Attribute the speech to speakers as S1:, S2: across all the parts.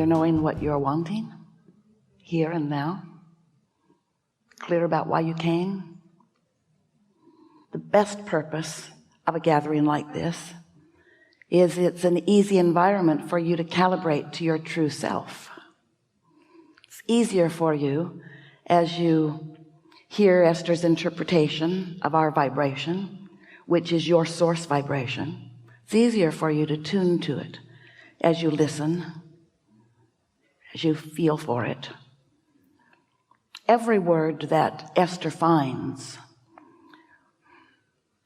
S1: knowing what you're wanting here and now, clear about why you came. The best purpose of a gathering like this is it's an easy environment for you to calibrate to your true self. It's easier for you as you hear Esther's interpretation of our vibration, which is your source vibration. It's easier for you to tune to it as you listen, as you feel for it. Every word that Esther finds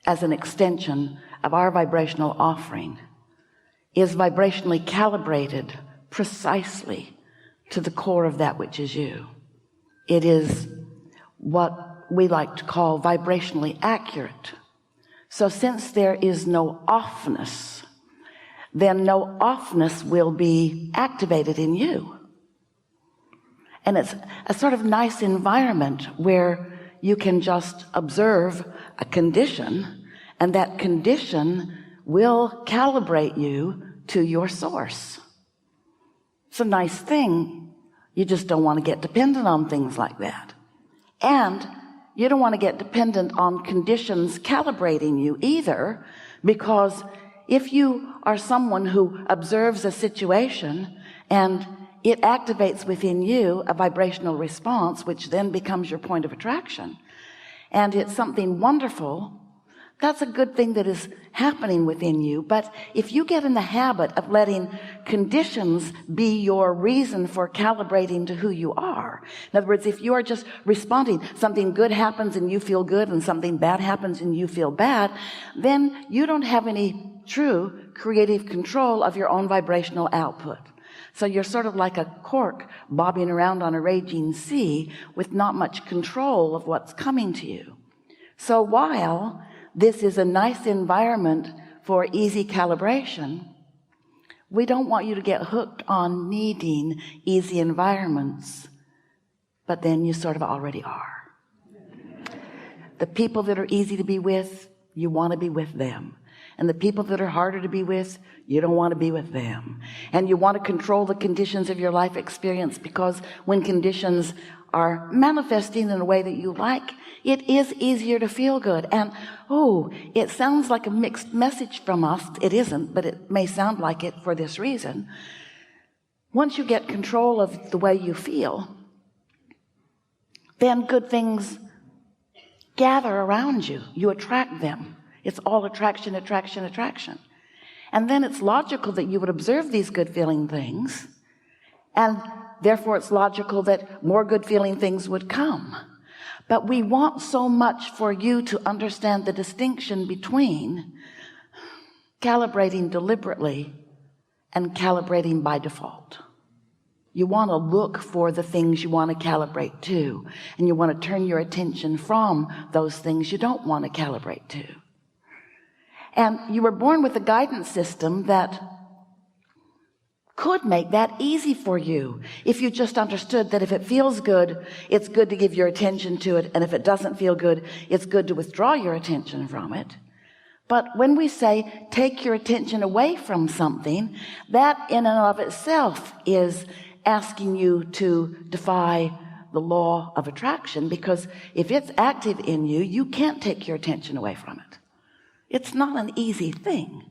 S1: as an extension of our vibrational offering is vibrationally calibrated precisely to the core of that which is you. It is what we like to call vibrationally accurate. So since there is no offness, then no offness will be activated in you. And it's a sort of nice environment where you can just observe a condition, and that condition will calibrate you to your source. It's a nice thing. You just don't want to get dependent on things like that. And you don't want to get dependent on conditions calibrating you either, because if you are someone who observes a situation and it activates within you a vibrational response, which then becomes your point of attraction, and it's something wonderful, that's a good thing that is happening within you. But if you get in the habit of letting conditions be your reason for calibrating to who you are, in other words, if you are just responding, something good happens and you feel good, and something bad happens and you feel bad, then you don't have any true creative control of your own vibrational output. So you're sort of like a cork bobbing around on a raging sea with not much control of what's coming to you. So while this is a nice environment for easy calibration, we don't want you to get hooked on needing easy environments, but then you sort of already are. The people that are easy to be with, you want to be with them. And the people that are harder to be with, you don't want to be with them. And you want to control the conditions of your life experience, because when conditions are manifesting in a way that you like, it is easier to feel good. And it sounds like a mixed message from us. It isn't, but it may sound like it for this reason. Once you get control of the way you feel, then good things gather around you. You attract them. It's all attraction, attraction, attraction. And then it's logical that you would observe these good feeling things, and therefore it's logical that more good feeling things would come. But we want so much for you to understand the distinction between calibrating deliberately and calibrating by default. You want to look for the things you want to calibrate to, and you want to turn your attention from those things you don't want to calibrate to. And you were born with a guidance system that could make that easy for you if you just understood that if it feels good, it's good to give your attention to it, and if it doesn't feel good, it's good to withdraw your attention from it. But when we say take your attention away from something, that in and of itself is asking you to defy the law of attraction, because if it's active in you, you can't take your attention away from it. It's not an easy thing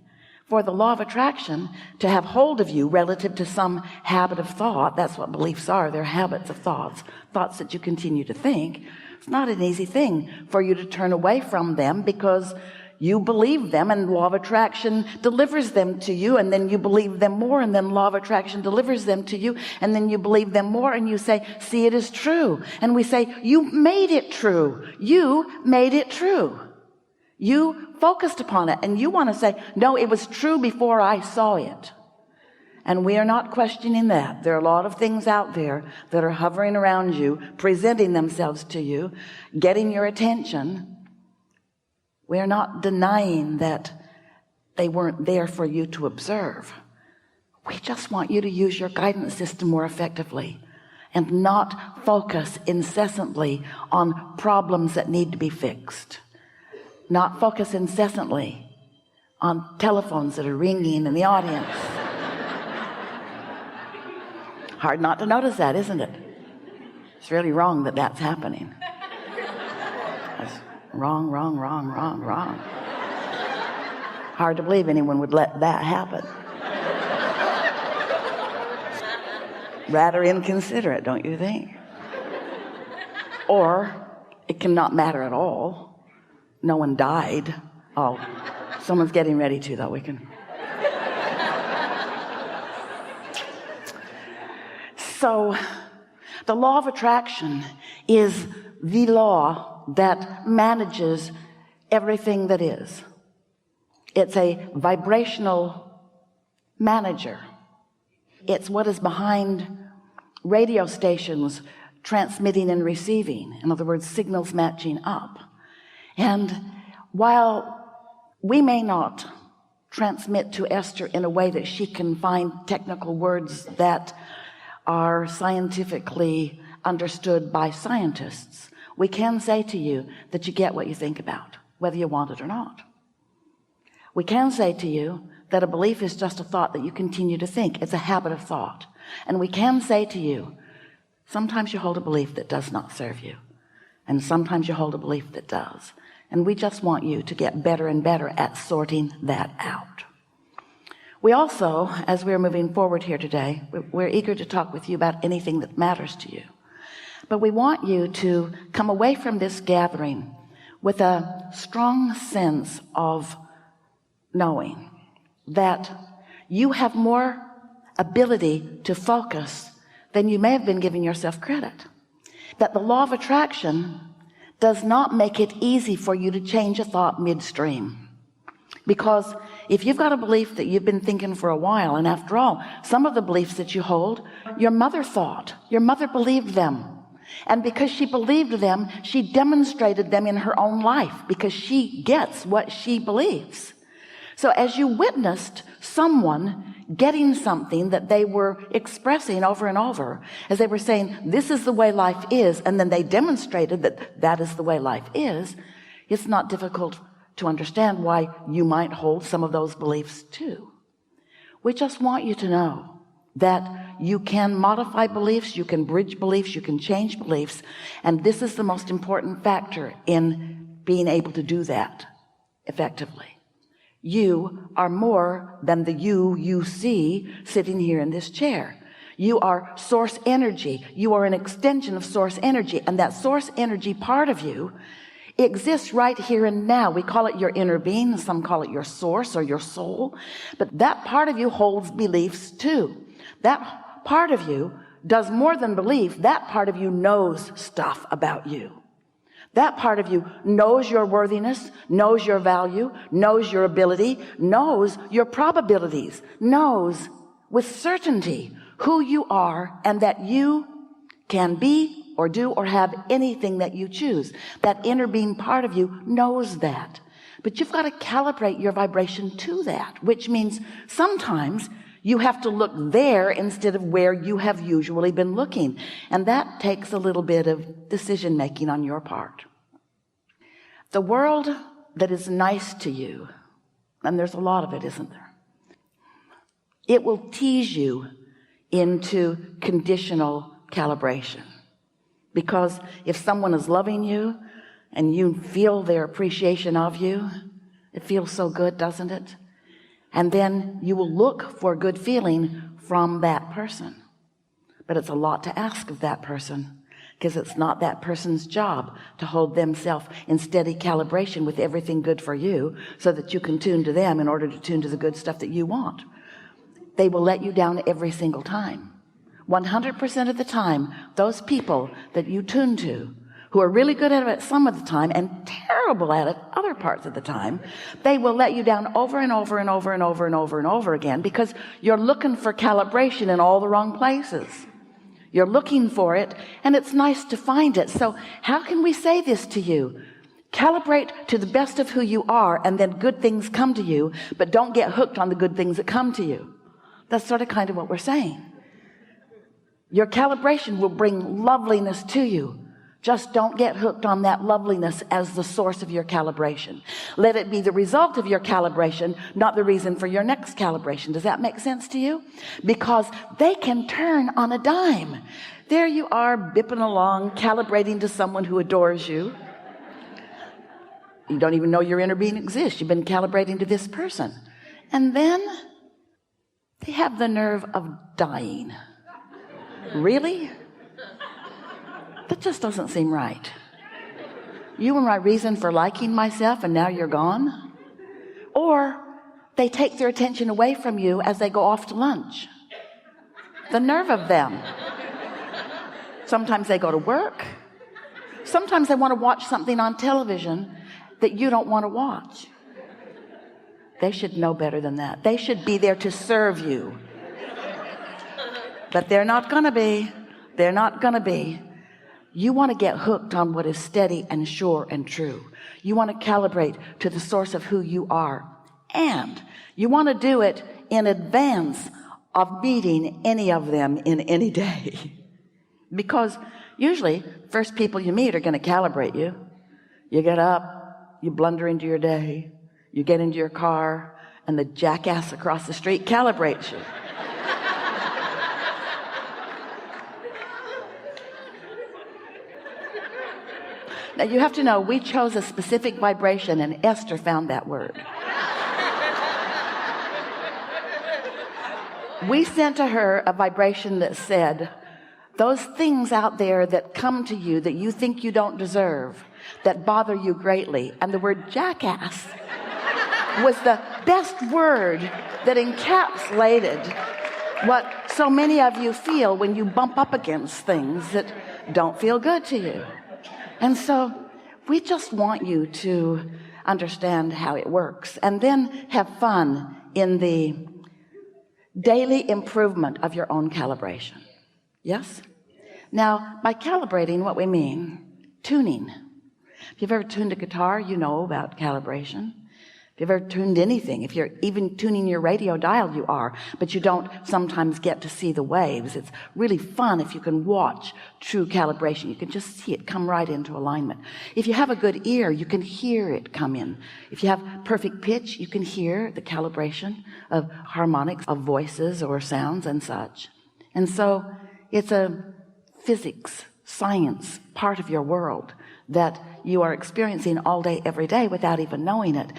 S1: for the law of attraction to have hold of you relative to some habit of thought. That's what beliefs are. They're habits of thoughts that you continue to think. It's not an easy thing for you to turn away from them, because you believe them, and law of attraction delivers them to you, and then you believe them more, and then law of attraction delivers them to you, and then you believe them more, and you say, see, it is true. And we say, you made it true. You made it true. You focused upon it, and you want to say, no, it was true before I saw it. And we are not questioning that. There are a lot of things out there that are hovering around you, presenting themselves to you, getting your attention. We are not denying that they weren't there for you to observe. We just want you to use your guidance system more effectively and not focus incessantly on problems that need to be fixed. Not focus incessantly on telephones that are ringing in the audience. Hard not to notice that, isn't it? It's really wrong that that's happening. That's wrong. Hard to believe anyone would let that happen. Rather inconsiderate, don't you think? Or it cannot matter at all. No one died. Oh, someone's getting ready to, though. We can. So the law of attraction is the law that manages everything that is. It's a vibrational manager. It's what is behind radio stations transmitting and receiving. In other words, signals matching up. And while we may not transmit to Esther in a way that she can find technical words that are scientifically understood by scientists, we can say to you that you get what you think about, whether you want it or not. We can say to you that a belief is just a thought that you continue to think. It's a habit of thought. And we can say to you, sometimes you hold a belief that does not serve you, and sometimes you hold a belief that does. And we just want you to get better and better at sorting that out. We also, as we're moving forward here today, we're eager to talk with you about anything that matters to you. But we want you to come away from this gathering with a strong sense of knowing that you have more ability to focus than you may have been giving yourself credit. That the law of attraction does not make it easy for you to change a thought midstream. Because if you've got a belief that you've been thinking for a while, and after all, some of the beliefs that you hold, your mother thought, your mother believed them. And because she believed them, she demonstrated them in her own life, because she gets what she believes. So as you witnessed someone getting something that they were expressing over and over, as they were saying, this is the way life is, and then they demonstrated that that is the way life is, it's not difficult to understand why you might hold some of those beliefs too. We just want you to know that you can modify beliefs, you can bridge beliefs, you can change beliefs, and this is the most important factor in being able to do that effectively. You are more than the you see sitting here in this chair. You are source energy. You are an extension of source energy, and that source energy part of you exists right here and now. We call it your inner being. Some call it your source or your soul. But that part of you holds beliefs too. That part of you does more than belief. That part of you knows stuff about you. That part of you knows your worthiness, knows your value, knows your ability, knows your probabilities, knows with certainty who you are, and that you can be or do or have anything that you choose. That inner being part of you knows that. But you've got to calibrate your vibration to that, which means sometimes you have to look there instead of where you have usually been looking. And that takes a little bit of decision making on your part. The world that is nice to you, and there's a lot of it, isn't there? It will tease you into conditional calibration. Because if someone is loving you and you feel their appreciation of you, it feels so good, doesn't it? And then you will look for good feeling from that person. But it's a lot to ask of that person, because it's not that person's job to hold themselves in steady calibration with everything good for you so that you can tune to them in order to tune to the good stuff that you want. They will let you down every single time. 100% of the time, those people that you tune to, who are really good at it some of the time and terrible at it other parts of the time, they will let you down over and over and over and over and over and over again, because you're looking for calibration in all the wrong places. You're looking for it, and it's nice to find it. So how can we say this to you? Calibrate to the best of who you are, and then good things come to you, but don't get hooked on the good things that come to you. That's sort of kind of what we're saying. Your calibration will bring loveliness to you. Just don't get hooked on that loveliness as the source of your calibration. Let it be the result of your calibration, not the reason for your next calibration. Does that make sense to you? Because they can turn on a dime. There you are, bipping along, calibrating to someone who adores you. You don't even know your inner being exists. You've been calibrating to this person. And then they have the nerve of dying. Really? That just doesn't seem right. You were my reason for liking myself and now you're gone. Or they take their attention away from you as they go off to lunch. The nerve of them. Sometimes they go to work. Sometimes they want to watch something on television that you don't want to watch. They should know better than that. They should be there to serve you. But they're not going to be. They're not going to be. You want to get hooked on what is steady and sure and true. You want to calibrate to the source of who you are. And you want to do it in advance of meeting any of them in any day. Because usually first people you meet are going to calibrate you. You get up, you blunder into your day, you get into your car, and the jackass across the street calibrates you. Now you have to know, we chose a specific vibration and Esther found that word. We sent to her a vibration that said, those things out there that come to you that you think you don't deserve, that bother you greatly. And the word jackass was the best word that encapsulated what so many of you feel when you bump up against things that don't feel good to you. And so we just want you to understand how it works and then have fun in the daily improvement of your own calibration. Yes? Now, by calibrating, what we mean, tuning. If you've ever tuned a guitar, you know about calibration. If you've ever tuned anything, if you're even tuning your radio dial, you are, but you don't sometimes get to see the waves. It's really fun if you can watch true calibration. You can just see it come right into alignment. If you have a good ear, you can hear it come in. If you have perfect pitch, you can hear the calibration of harmonics, of voices or sounds and such. And so it's a physics, science part of your world that you are experiencing all day, every day without even knowing it.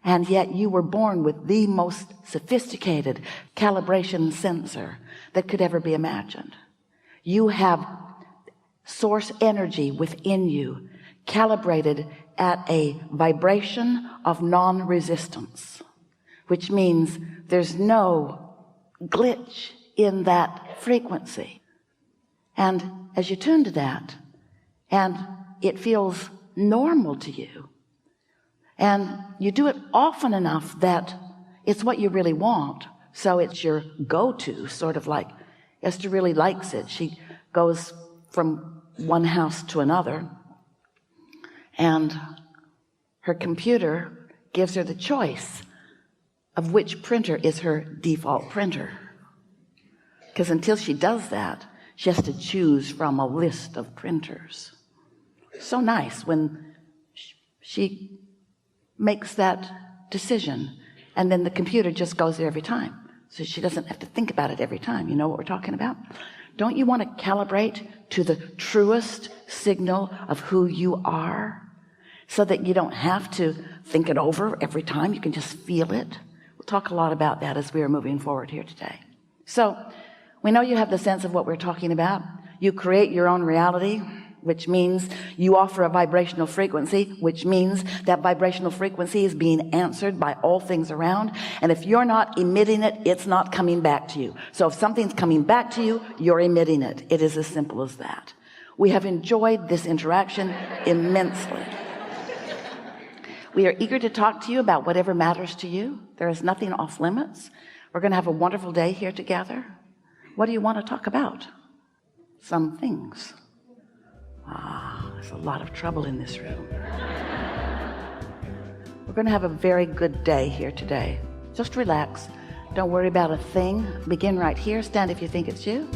S1: And yet you were born with the most sophisticated calibration sensor that could ever be imagined. You have source energy within you calibrated at a vibration of non-resistance, which means there's no glitch in that frequency. And as you tune to that, and it feels normal to you, and you do it often enough that it's what you really want. So it's your go-to, sort of like Esther really likes it. She goes from one house to another, and her computer gives her the choice of which printer is her default printer. Because until she does that, she has to choose from a list of printers. So nice when she makes that decision, and then the computer just goes there every time, so she doesn't have to think about it every time. You know what we're talking about? Don't you want to calibrate to the truest signal of who you are, so that you don't have to think it over every time? You can just feel it. We'll talk a lot about that as we are moving forward here today. So we know you have the sense of what we're talking about. You create your own reality, which means you offer a vibrational frequency, which means that vibrational frequency is being answered by all things around. And if you're not emitting it, it's not coming back to you. So if something's coming back to you, you're emitting it. It is as simple as that. We have enjoyed this interaction immensely. We are eager to talk to you about whatever matters to you. There is nothing off limits. We're going to have a wonderful day here together. What do you want to talk about? Some things. There's a lot of trouble in this room. We're going to have a very good day here today. Just relax. Don't worry about a thing. Begin right here. Stand if you think it's you.